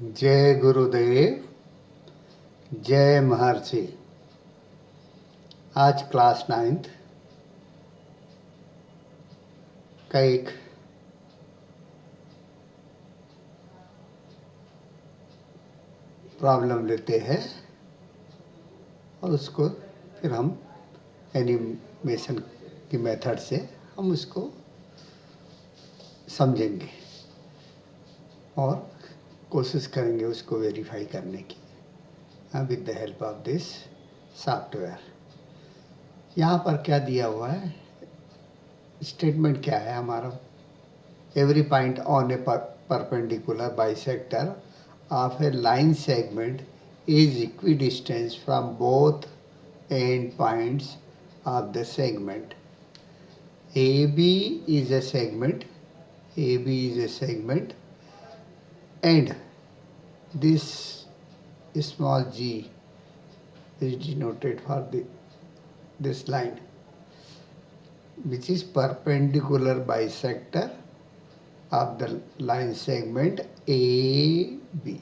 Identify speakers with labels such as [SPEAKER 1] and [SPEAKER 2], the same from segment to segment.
[SPEAKER 1] जय गुरुदेव, जय महर्षि। आज क्लास 9th का एक प्रॉब्लम लेते हैं और उसको फिर हम एनिमेशन की मेथड से हम उसको समझेंगे और कोशिश करेंगे उसको वेरीफाई करने की with the help of this software. यहाँ पर क्या दिया हुआ है, स्टेटमेंट क्या है हमारा? Every point on A perpendicular bisector of a line segment is equidistant from both end points of the segment. AB is a segment, AB is a segment, and this small g is denoted for this line, which is perpendicular bisector of the line segment AB.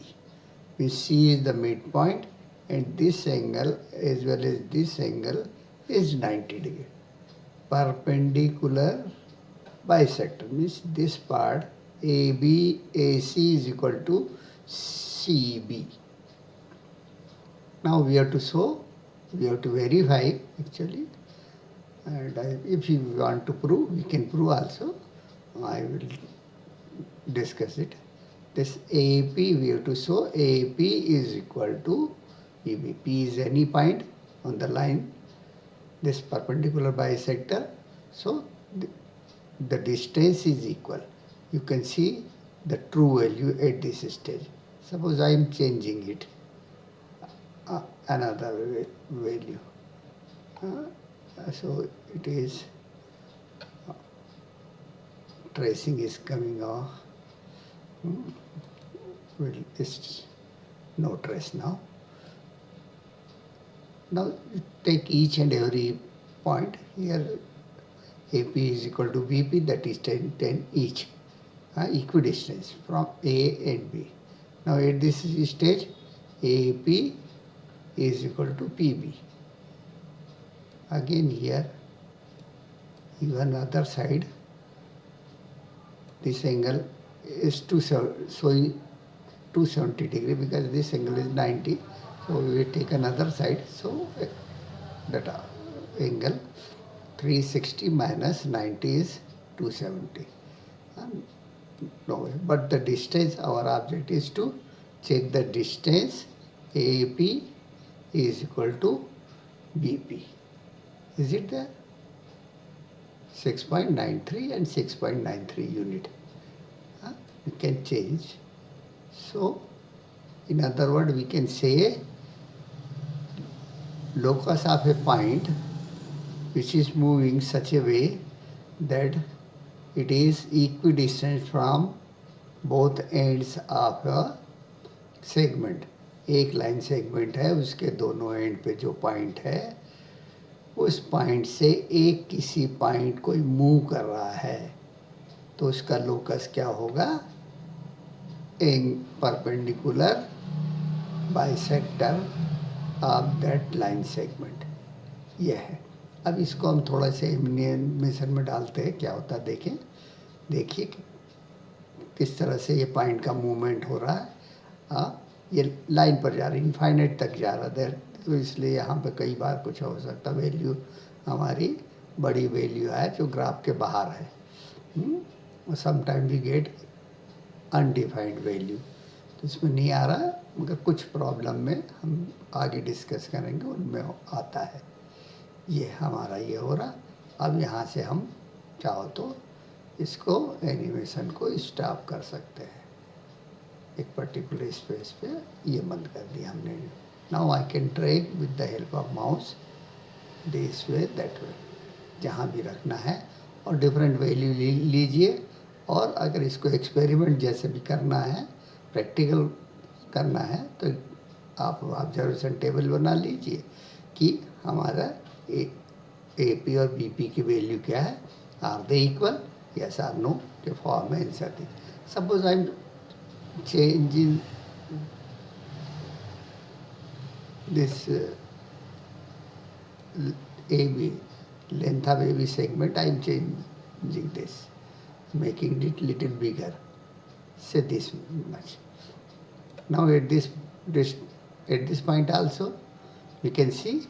[SPEAKER 1] C is the midpoint, and this angle as well as this angle is 90 degree. Perpendicular bisector means this part AB AC is equal to CB. Now we have to show, we have to verify actually, and if you want to prove, we can prove also. I will discuss it. This AP we have to show AP is equal to PB. P is any point on the line, this perpendicular bisector. So the distance is equal. You can see the true value at this stage. Suppose I am changing it another value. So it is tracing is coming off. Will is no trace now. Now take each and every point here. AP is equal to BP, that is 10 each, equidistance from A and B. Now at this stage, AP is equal to PB. Again here, even other side, this angle is 270 degree because this angle is 90. So we will take another side. So that angle 360 minus 90 is 270. No, but the distance, our object is to check the distance AP is equal to BP. Is it there? 6.93 and 6.93 unit. We can change. So, in other words, we can say locus of a point which is moving such a way that it is equidistant from both ends of a segment. एक line segment है, उसके दोनों and पे जो point है, उस point से एक किसी पॉइंट कोई मूव कर रहा है तो उसका लोकस क्या होगा? Perpendicular bisector of that line segment. यह है। अब इसको हम थोड़ा से एनिमेशन में डालते हैं, क्या होता है देखें। देखिए किस तरह से ये पॉइंट का मूवमेंट हो रहा है। ये लाइन पर जा रहा है, इनफाइनाइट तक जा रहा है, तो इसलिए यहाँ पे कई बार कुछ हो सकता, वैल्यू हमारी बड़ी वैल्यू है जो ग्राफ के बाहर है। Sometime we get undefined value, तो इसमें नहीं आ रहा, मगर कुछ प्रॉब्लम में हम आगे डिस्कस करेंगे, उनमें आता है। ये हमारा ये हो रहा। अब यहाँ से हम चाहो तो इसको एनिमेशन को स्टॉप कर सकते हैं। एक पर्टिकुलर स्पेस पे ये बंद कर दिया हमने। Now I can track with the help of mouse this way that way, जहाँ भी रखना है, और डिफरेंट वैल्यू लीजिए। और अगर इसको एक्सपेरिमेंट जैसे भी करना है, प्रैक्टिकल करना है, तो आप ऑब्जर्वेशन टेबल बना लीजिए कि हमारा AP और BP की वैल्यू क्या है, are they equal, yes or no के फॉर्म में आंसर दी। Suppose I am changing this AB, length of AB segment, I am changing this, making it little bigger, say this much. Now at this point also, we can see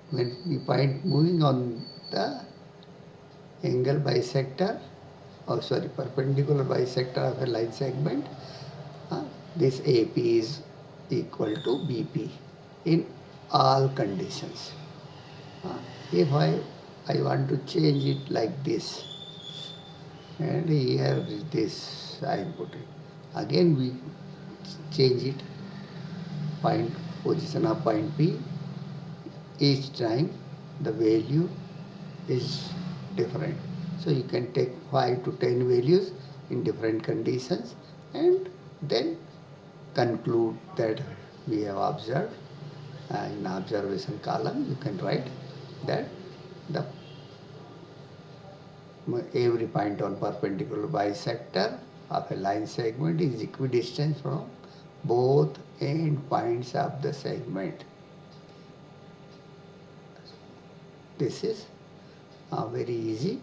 [SPEAKER 1] when the point moving on the angle bisector, perpendicular bisector of a line segment, this AP is equal to BP in all conditions. If I want to change it like this, and here this I am putting, again we change it, position of point P, each time the value is different. So you can take 5 to 10 values in different conditions and then conclude that we have observed. In observation column you can write that every point on perpendicular bisector of a line segment is equidistant from both end points of the segment. This is very easy.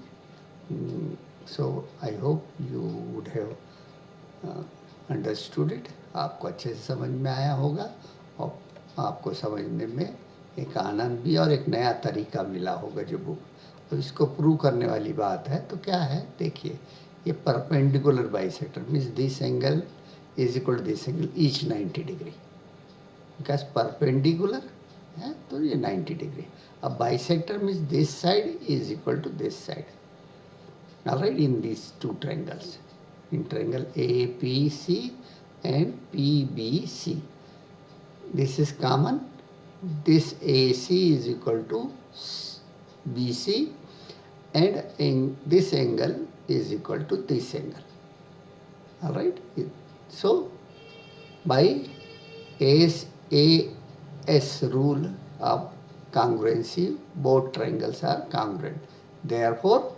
[SPEAKER 1] So I hope you would have understood it. आपको अच्छे से समझ में आया होगा और आपको समझने में एक आनंद भी और एक नया तरीका मिला होगा जो बुक। तो इसको प्रूव करने वाली बात है। तो क्या है, देखिए, ये perpendicular bisector means this angle is equal to this angle each 90 degree, because perpendicular है तो ये 90 डिग्री। अब bisector means this side is equal to this side, alright, in this two triangles, in triangle APC and PBC. This is common. This AC is equal to BC and this angle is equal to this angle. Alright. So by SAS rule of congruency, both triangles are congruent. Therefore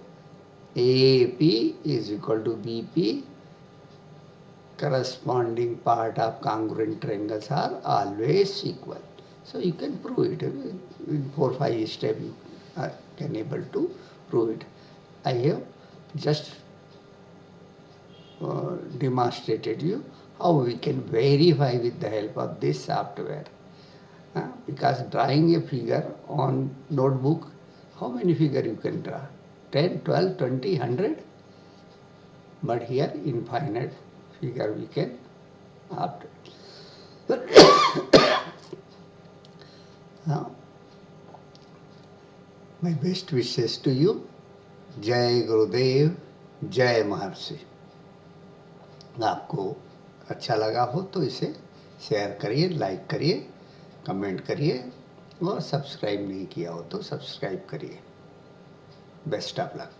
[SPEAKER 1] AP is equal to BP. Corresponding part of congruent triangles are always equal. So you can prove it in 4-5 steps. You can able to prove it. I have just demonstrated you how we can verify with the help of this software. Because drawing a figure on notebook, how many figures you can draw? 10, 12, 20, 100. But here infinite figure we can opt. Now, my best wishes to you. जय गुरुदेव, जय महर्षि। आपको अच्छा लगा हो तो इसे share करिए, like करिए, कमेंट करिए और सब्सक्राइब नहीं किया हो तो सब्सक्राइब करिए। Best of luck.